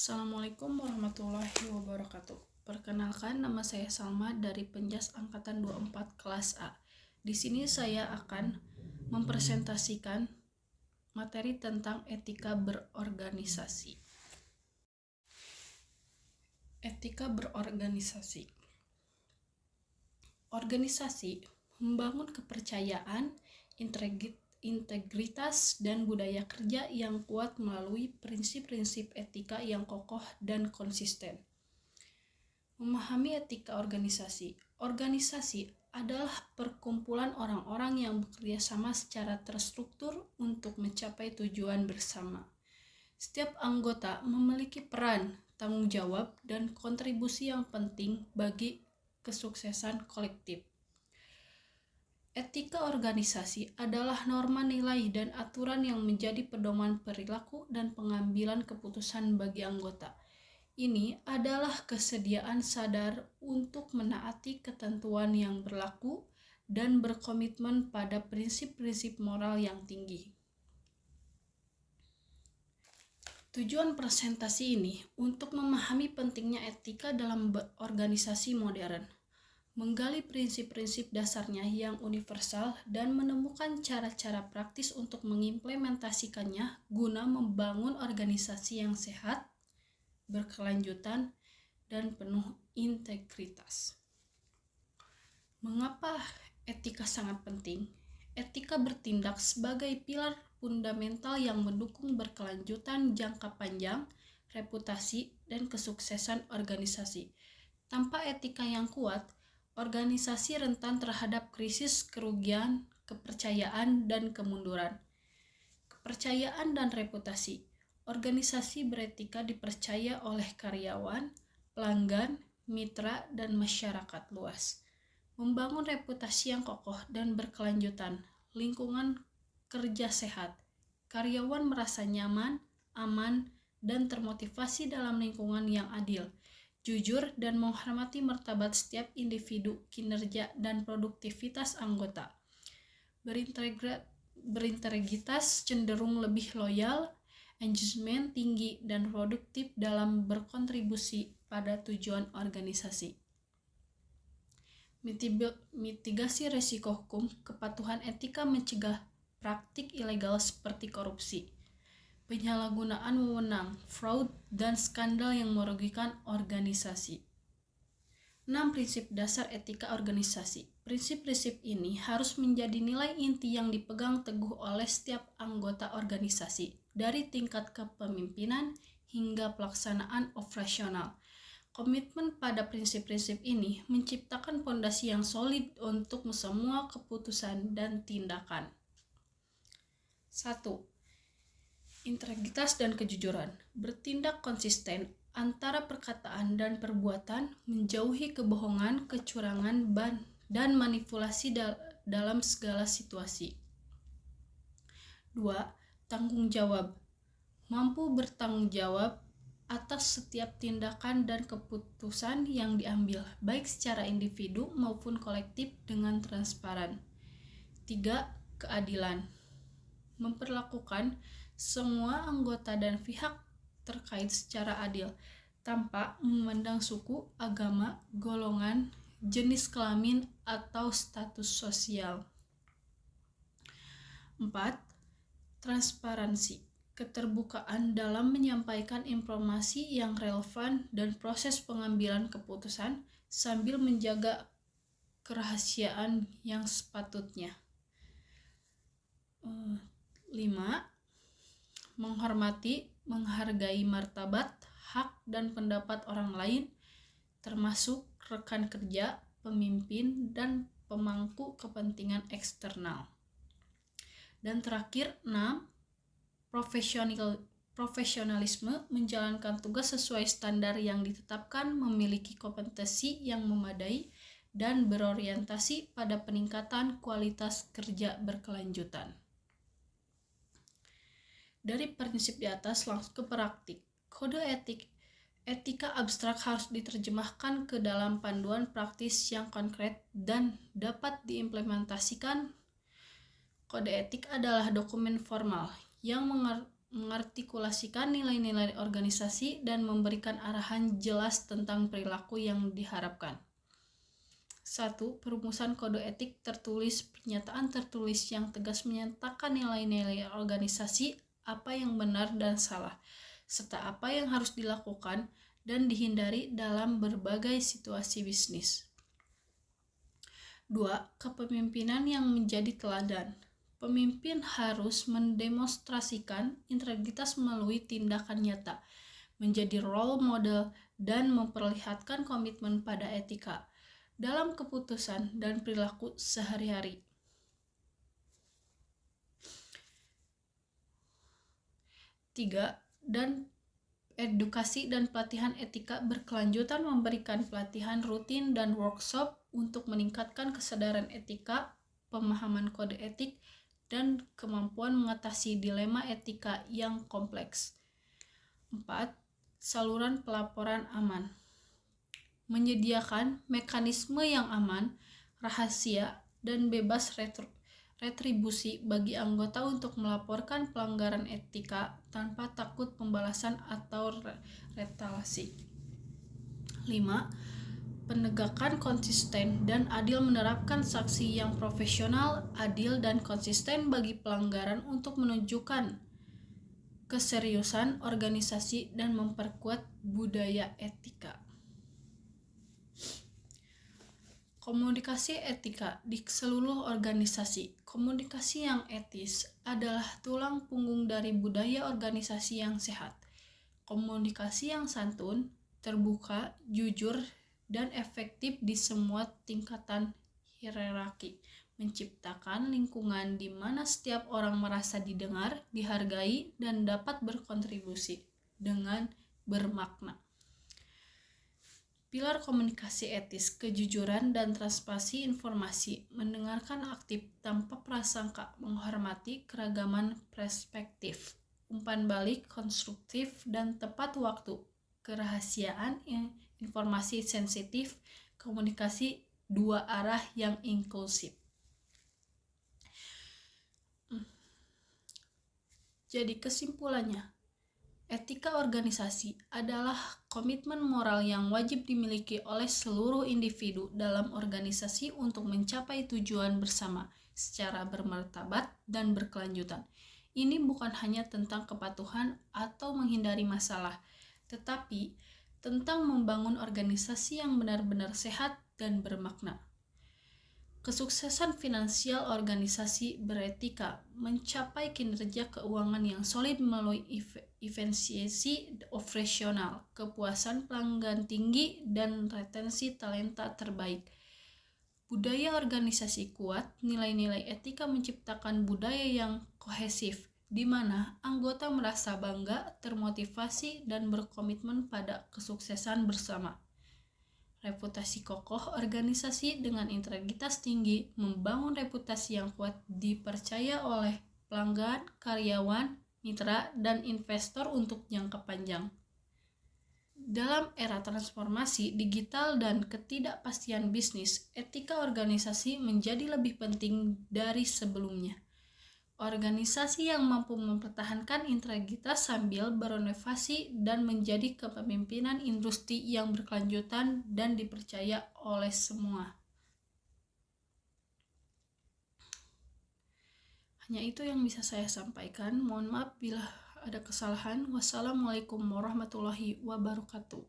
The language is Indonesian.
Assalamualaikum warahmatullahi wabarakatuh. Perkenalkan, nama saya Salma dari Penjas Angkatan 24 kelas A. Di sini saya akan mempresentasikan materi tentang etika berorganisasi. Etika berorganisasi. Organisasi membangun kepercayaan, integritas, dan budaya kerja yang kuat melalui prinsip-prinsip etika yang kokoh dan konsisten. Memahami etika organisasi. Organisasi adalah perkumpulan orang-orang yang bekerja sama secara terstruktur untuk mencapai tujuan bersama. Setiap anggota memiliki peran, tanggung jawab, dan kontribusi yang penting bagi kesuksesan kolektif. Etika organisasi adalah norma nilai dan aturan yang menjadi pedoman perilaku dan pengambilan keputusan bagi anggota. Ini adalah kesediaan sadar untuk menaati ketentuan yang berlaku dan berkomitmen pada prinsip-prinsip moral yang tinggi. Tujuan presentasi ini untuk memahami pentingnya etika dalam organisasi modern, menggali prinsip-prinsip dasarnya yang universal dan menemukan cara-cara praktis untuk mengimplementasikannya guna membangun organisasi yang sehat, berkelanjutan, dan penuh integritas. Mengapa etika sangat penting? Etika bertindak sebagai pilar fundamental yang mendukung berkelanjutan jangka panjang, reputasi, dan kesuksesan organisasi. Tanpa etika yang kuat, organisasi rentan terhadap krisis, kerugian, kepercayaan, dan kemunduran. Kepercayaan dan reputasi. Organisasi beretika dipercaya oleh karyawan, pelanggan, mitra, dan masyarakat luas. Membangun reputasi yang kokoh dan berkelanjutan, lingkungan kerja sehat, karyawan merasa nyaman, aman, dan termotivasi dalam lingkungan yang adil, jujur, dan menghormati martabat setiap individu, kinerja, dan produktivitas anggota. Berintegritas, cenderung lebih loyal, engagement tinggi, dan produktif dalam berkontribusi pada tujuan organisasi. Mitigasi risiko hukum. Kepatuhan etika mencegah praktik ilegal seperti korupsi, penyalahgunaan wewenang, fraud, dan skandal yang merugikan organisasi. 6 prinsip dasar etika organisasi. Prinsip-prinsip ini harus menjadi nilai inti yang dipegang teguh oleh setiap anggota organisasi, dari tingkat kepemimpinan hingga pelaksanaan operasional. Komitmen pada prinsip-prinsip ini menciptakan fondasi yang solid untuk semua keputusan dan tindakan. 1. Integritas dan kejujuran. Bertindak konsisten antara perkataan dan perbuatan, menjauhi kebohongan, kecurangan, dan manipulasi dalam segala situasi. 2. Tanggung jawab. Mampu bertanggung jawab atas setiap tindakan dan keputusan yang diambil, baik secara individu maupun kolektif dengan transparan. 3. Keadilan. Memperlakukan semua anggota dan pihak terkait secara adil, tanpa memandang suku, agama, golongan, jenis kelamin, atau status sosial. 4. Transparansi. Keterbukaan dalam menyampaikan informasi yang relevan dan proses pengambilan keputusan sambil menjaga kerahasiaan yang sepatutnya. 5. Menghargai martabat, hak, dan pendapat orang lain, termasuk rekan kerja, pemimpin, dan pemangku kepentingan eksternal. Dan terakhir, 6. Profesionalisme, menjalankan tugas sesuai standar yang ditetapkan, memiliki kompetensi yang memadai, dan berorientasi pada peningkatan kualitas kerja berkelanjutan. Dari prinsip di atas langsung ke praktik. Kode etika abstrak harus diterjemahkan ke dalam panduan praktis yang konkret dan dapat diimplementasikan. Kode etik adalah dokumen formal yang mengartikulasikan nilai-nilai organisasi, dan memberikan arahan jelas tentang perilaku yang diharapkan. 1. Perumusan kode etik tertulis. Pernyataan tertulis yang tegas menyatakan nilai-nilai organisasi, apa yang benar dan salah, serta apa yang harus dilakukan dan dihindari dalam berbagai situasi bisnis. 2. Kepemimpinan yang menjadi teladan. Pemimpin harus mendemonstrasikan integritas melalui tindakan nyata, menjadi role model, dan memperlihatkan komitmen pada etika dalam keputusan dan perilaku sehari-hari. 3. Dan edukasi dan pelatihan etika berkelanjutan, memberikan pelatihan rutin dan workshop untuk meningkatkan kesadaran etika, pemahaman kode etik, dan kemampuan mengatasi dilema etika yang kompleks. 4. Saluran pelaporan aman. Menyediakan mekanisme yang aman, rahasia, dan bebas retribusi bagi anggota untuk melaporkan pelanggaran etika tanpa takut pembalasan atau retaliasi. 5. Penegakan konsisten dan adil, menerapkan sanksi yang profesional, adil, dan konsisten bagi pelanggaran untuk menunjukkan keseriusan organisasi dan memperkuat budaya etika. Komunikasi etika di seluruh organisasi. Komunikasi yang etis adalah tulang punggung dari budaya organisasi yang sehat. Komunikasi yang santun, terbuka, jujur, dan efektif di semua tingkatan hierarki, menciptakan lingkungan di mana setiap orang merasa didengar, dihargai, dan dapat berkontribusi dengan bermakna. Pilar komunikasi etis: kejujuran dan transparansi informasi, mendengarkan aktif tanpa prasangka, menghormati keragaman perspektif, umpan balik konstruktif dan tepat waktu, kerahasiaan informasi sensitif, komunikasi dua arah yang inklusif. Jadi kesimpulannya, etika organisasi adalah komitmen moral yang wajib dimiliki oleh seluruh individu dalam organisasi untuk mencapai tujuan bersama secara bermartabat dan berkelanjutan. Ini bukan hanya tentang kepatuhan atau menghindari masalah, tetapi tentang membangun organisasi yang benar-benar sehat dan bermakna. Kesuksesan finansial organisasi beretika mencapai kinerja keuangan yang solid melalui efisiensi operasional, kepuasan pelanggan tinggi, dan retensi talenta terbaik. Budaya organisasi kuat, nilai-nilai etika menciptakan budaya yang kohesif, di mana anggota merasa bangga, termotivasi, dan berkomitmen pada kesuksesan bersama. Reputasi kokoh organisasi dengan integritas tinggi membangun reputasi yang kuat, dipercaya oleh pelanggan, karyawan, mitra, dan investor untuk jangka panjang. Dalam era transformasi digital dan ketidakpastian bisnis, etika organisasi menjadi lebih penting dari sebelumnya. Organisasi yang mampu mempertahankan integritas sambil berinovasi dan menjadi kepemimpinan industri yang berkelanjutan dan dipercaya oleh semua. Hanya itu yang bisa saya sampaikan. Mohon maaf bila ada kesalahan. Wassalamualaikum warahmatullahi wabarakatuh.